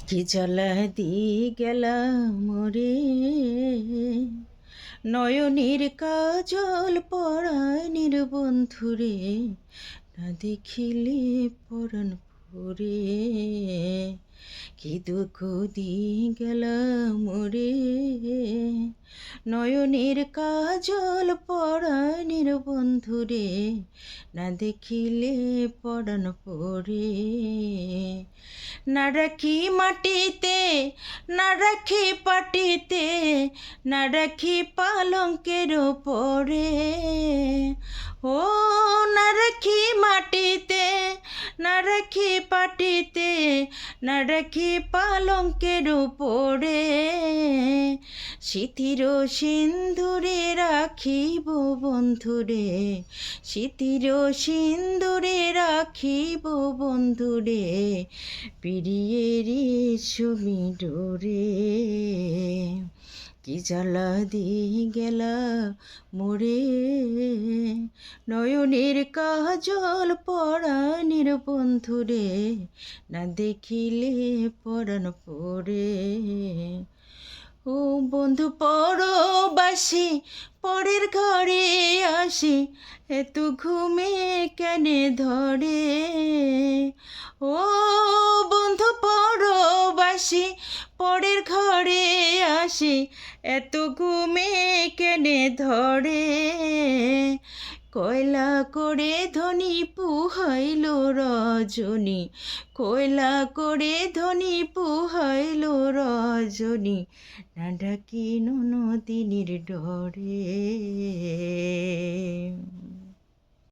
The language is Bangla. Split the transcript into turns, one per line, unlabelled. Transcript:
কি জ্বালা দিয়ে গেলাম রে, নয়নের কাজল পরাণের বন্ধুরে, না দেখিলে পরাণ পুরে। কি দুঃখ দিয়ে গেলাম রে, নয়নের কাজল পরাণের বন্ধুরে, না দেখিলে পরাণ পরে। না রাখি মাটিতে, না রাখি পাটিতে, না রাখি পালঙ্কের ওপরে। ও না রাখি মাটিতে, না রাখি পাটিতে, না রাখি পালঙ্কের ওপরে। স্মৃতির সিন্দুরে রাখিব বন্ধুরে, স্মৃতির সিন্দুরে রাখিব বন্ধুরে, পিরিয়ের সমীরে। কি জ্বালা দিয়ে গেলা মোরে, নয়নের কাজল পরাণের বন্ধুরে, না দেখিলে পরাণ পরে। ও বন্ধু পরবাসী, পরের ঘরে আসি, এত ঘুমে কেনে ধরে। ও বন্ধু পরবাসী, পরের ঘরে আসি, এত ঘুমে কেনে ধরে। কয়লা করে ধনী পুহাইল রজনী, কয়লা করে ধনী পুহাইল রজনী, না ডাকি ননদিনীর ডরে।